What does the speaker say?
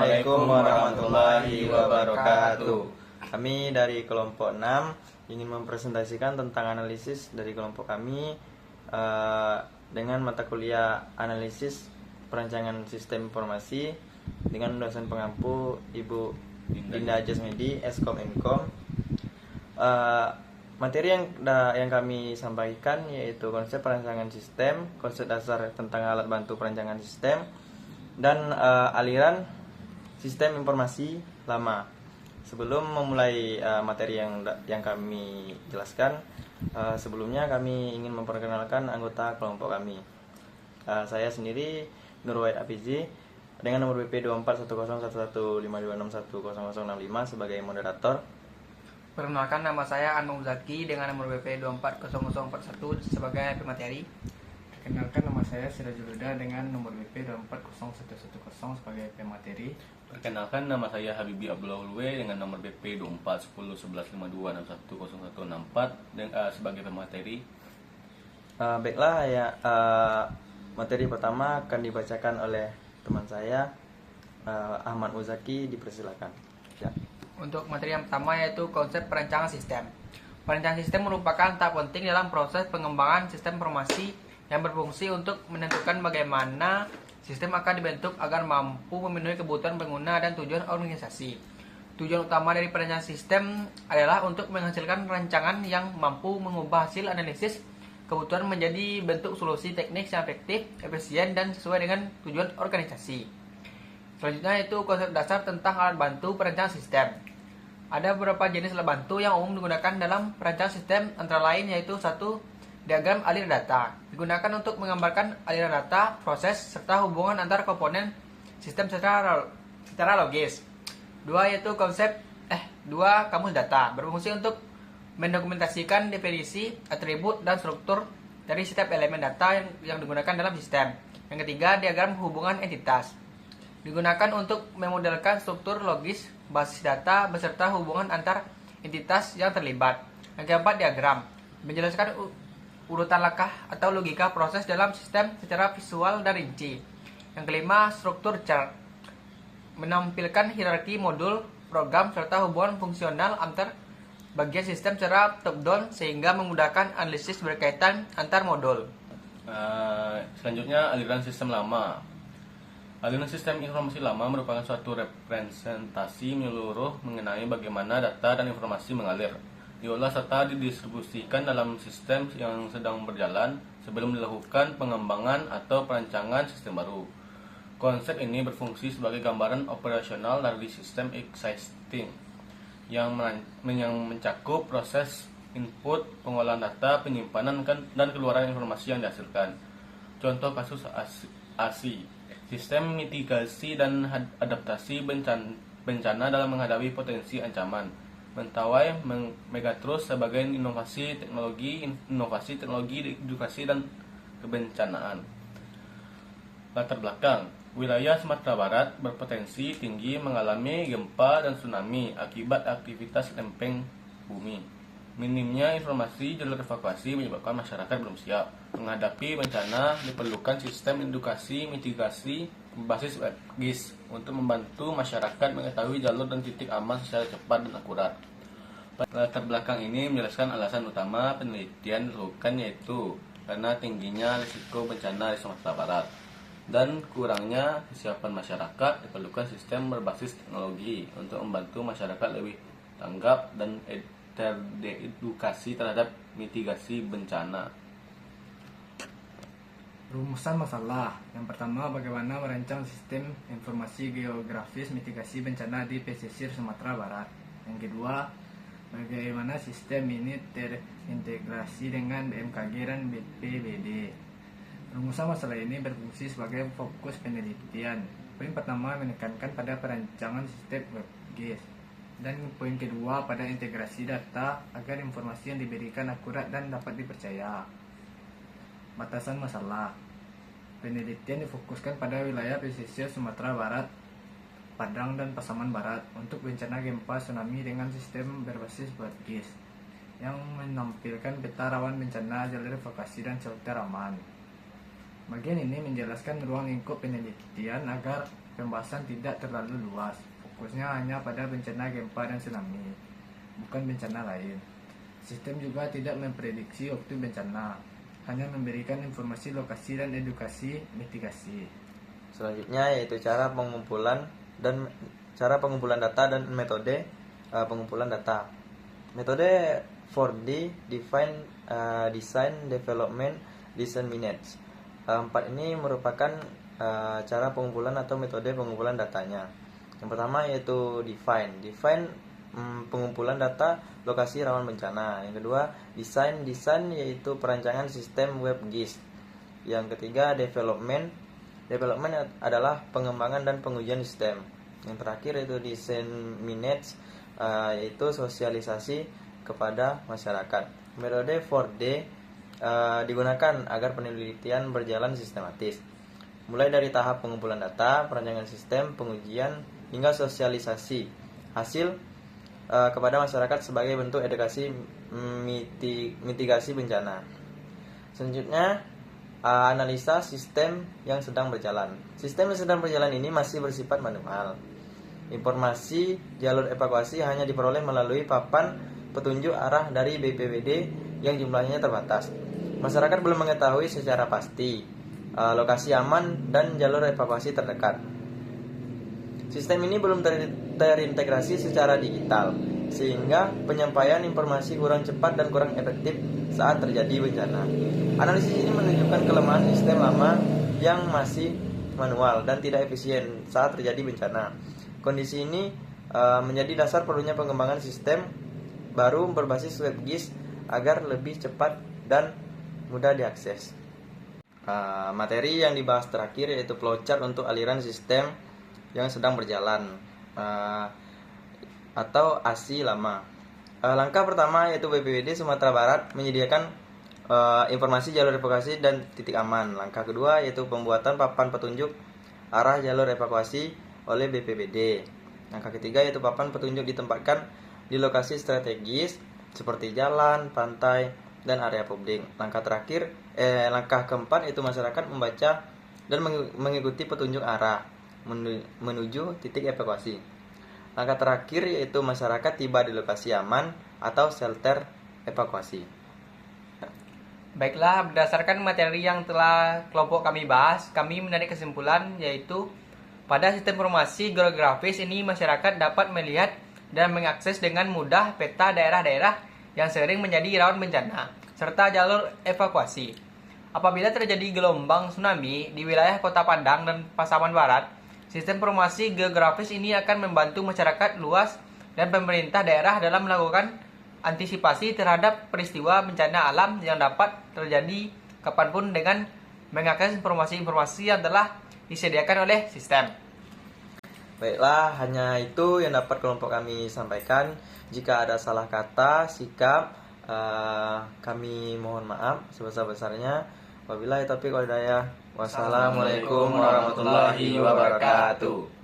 Assalamualaikum warahmatullahi wabarakatuh. Kami dari kelompok 6 ingin mempresentasikan tentang analisis dari kelompok kami dengan mata kuliah analisis perancangan sistem informasi dengan dosen pengampu Ibu Dinda Jasmedi, Eskom Enkom. Materi yang kami sampaikan yaitu konsep perancangan sistem, konsep dasar tentang alat bantu perancangan sistem, dan aliran sistem informasi lama. Sebelum memulai materi yang kami jelaskan, sebelumnya kami ingin memperkenalkan anggota kelompok kami. Saya sendiri Nurwahid Afizi dengan nomor BP 24101152610065 sebagai moderator. Perkenalkan, nama saya Anwar Zaki dengan nomor BP 240041 sebagai pemateri. Perkenalkan, nama saya Sirajul Huda dengan nomor BP 240110 sebagai pemateri. Perkenalkan, nama saya Habibi Abdullah Ulwe dengan nomor BP 24101152610164 sebagai pemateri. Baiklah ya, materi pertama akan dibacakan oleh teman saya Ahmad Uzaki, dipersilakan. Ya. Untuk materi yang pertama yaitu konsep perancangan sistem. Perancangan sistem merupakan tahap penting dalam proses pengembangan sistem informasi yang berfungsi untuk menentukan bagaimana sistem akan dibentuk agar mampu memenuhi kebutuhan pengguna dan tujuan organisasi. Tujuan utama dari perancangan sistem adalah untuk menghasilkan rancangan yang mampu mengubah hasil analisis kebutuhan menjadi bentuk solusi teknis yang efektif, efisien, dan sesuai dengan tujuan organisasi. Selanjutnya yaitu konsep dasar tentang alat bantu perancangan sistem. Ada beberapa jenis alat bantu yang umum digunakan dalam perancangan sistem, antara lain yaitu 1. Diagram aliran data digunakan untuk menggambarkan aliran data, proses, serta hubungan antar komponen sistem secara logis. 2. Yaitu kamus data berfungsi untuk mendokumentasikan definisi, atribut, dan struktur dari setiap elemen data yang digunakan dalam sistem. Yang ketiga, diagram hubungan entitas digunakan untuk memodelkan struktur logis basis data beserta hubungan antar entitas yang terlibat. Yang keempat, diagram menjelaskan urutan langkah atau logika proses dalam sistem secara visual dan rinci. Yang kelima, struktur chart menampilkan hierarki modul, program, serta hubungan fungsional antar bagian sistem secara top-down sehingga memudahkan analisis berkaitan antar modul. Selanjutnya, aliran sistem lama. Aliran sistem informasi lama merupakan suatu representasi menyeluruh mengenai bagaimana data dan informasi mengalir, diolah serta didistribusikan dalam sistem yang sedang berjalan sebelum dilakukan pengembangan atau perancangan sistem baru. Konsep ini berfungsi sebagai gambaran operasional dari sistem existing yang mencakup proses input, pengolahan data, penyimpanan, dan keluaran informasi yang dihasilkan. Contoh kasus ASI, sistem mitigasi dan adaptasi bencana dalam menghadapi potensi ancaman. Mentawai Megatrust sebagai inovasi teknologi edukasi dan kebencanaan. Latar belakang: wilayah Sumatera Barat berpotensi tinggi mengalami gempa dan tsunami akibat aktivitas lempeng bumi. Minimnya informasi jalur evakuasi menyebabkan masyarakat belum siap menghadapi bencana. Diperlukan sistem edukasi mitigasi berbasis GIS untuk membantu masyarakat mengetahui jalur dan titik aman secara cepat dan akurat. Latar belakang ini menjelaskan alasan utama penelitian dilakukan, yaitu karena tingginya risiko bencana di Sumatera Barat dan kurangnya kesiapan masyarakat. Diperlukan sistem berbasis teknologi untuk membantu masyarakat lebih tanggap dan teredukasi terhadap mitigasi bencana. Rumusan masalah. Yang pertama, bagaimana merancang sistem informasi geografis mitigasi bencana di pesisir Sumatera Barat. Yang kedua, bagaimana sistem ini terintegrasi dengan BMKG dan BPBD. Rumusan masalah ini berfungsi sebagai fokus penelitian. Poin pertama menekankan pada perancangan sistem GIS, dan poin kedua pada integrasi data agar informasi yang diberikan akurat dan dapat dipercaya. Batasan masalah. Penelitian difokuskan pada wilayah pesisir Sumatera Barat, Padang, dan Pasaman Barat untuk bencana gempa tsunami dengan sistem berbasis GIS yang menampilkan peta rawan bencana, jalur evakuasi, dan shelter aman. Bagian ini menjelaskan ruang lingkup penelitian agar pembahasan tidak terlalu luas, fokusnya hanya pada bencana gempa dan tsunami, bukan bencana lain. Sistem juga tidak memprediksi waktu bencana, hanya memberikan informasi lokasi dan edukasi mitigasi. Selanjutnya yaitu cara pengumpulan data dan metode pengumpulan data. Metode 4D, Define, Design, Development, Disseminate. Empat ini merupakan cara pengumpulan atau metode pengumpulan datanya. Yang pertama yaitu Define pengumpulan data lokasi rawan bencana. Yang kedua, Design yaitu perancangan sistem web GIS. Yang ketiga, Development adalah pengembangan dan pengujian sistem. Yang terakhir yaitu Disseminate, yaitu sosialisasi kepada masyarakat. Metode 4D digunakan agar penelitian berjalan sistematis, mulai dari tahap pengumpulan data, perancangan sistem, pengujian, hingga sosialisasi hasil kepada masyarakat sebagai bentuk edukasi mitigasi bencana. Selanjutnya, analisa sistem yang sedang berjalan. Sistem yang sedang berjalan ini masih bersifat manual. Informasi jalur evakuasi hanya diperoleh melalui papan petunjuk arah dari BPBD yang jumlahnya terbatas. Masyarakat belum mengetahui secara pasti lokasi aman dan jalur evakuasi terdekat. Sistem ini belum terintegrasi secara digital, sehingga penyampaian informasi kurang cepat dan kurang efektif saat terjadi bencana. Analisis ini menunjukkan kelemahan sistem lama yang masih manual dan tidak efisien saat terjadi bencana. Kondisi ini menjadi dasar perlunya pengembangan sistem baru berbasis web GIS agar lebih cepat dan mudah diakses. Materi yang dibahas terakhir yaitu flowchart untuk aliran sistem yang sedang berjalan atau ASI lama. Langkah pertama yaitu BPBD Sumatera Barat menyediakan informasi jalur evakuasi dan titik aman. Langkah kedua yaitu pembuatan papan petunjuk arah jalur evakuasi oleh BPBD. Langkah ketiga yaitu papan petunjuk ditempatkan di lokasi strategis seperti jalan, pantai, dan area publik. Langkah keempat yaitu masyarakat membaca dan mengikuti petunjuk arah menuju titik evakuasi. Langkah terakhir yaitu masyarakat tiba di lokasi aman atau shelter evakuasi. Baiklah, berdasarkan materi yang telah kelompok kami bahas, kami menarik kesimpulan yaitu pada sistem informasi geografis ini masyarakat dapat melihat dan mengakses dengan mudah peta daerah-daerah yang sering menjadi rawan bencana serta jalur evakuasi. Apabila terjadi gelombang tsunami di wilayah Kota Padang dan Pasaman Barat, sistem informasi geografis ini akan membantu masyarakat luas dan pemerintah daerah dalam melakukan antisipasi terhadap peristiwa bencana alam yang dapat terjadi kapanpun dengan mengakses informasi-informasi yang telah disediakan oleh sistem. Baiklah, hanya itu yang dapat kelompok kami sampaikan. Jika ada salah kata, sikap, kami mohon maaf sebesar-besarnya. Wabillahi taufiq wal hidayah. Wassalamualaikum warahmatullahi wabarakatuh.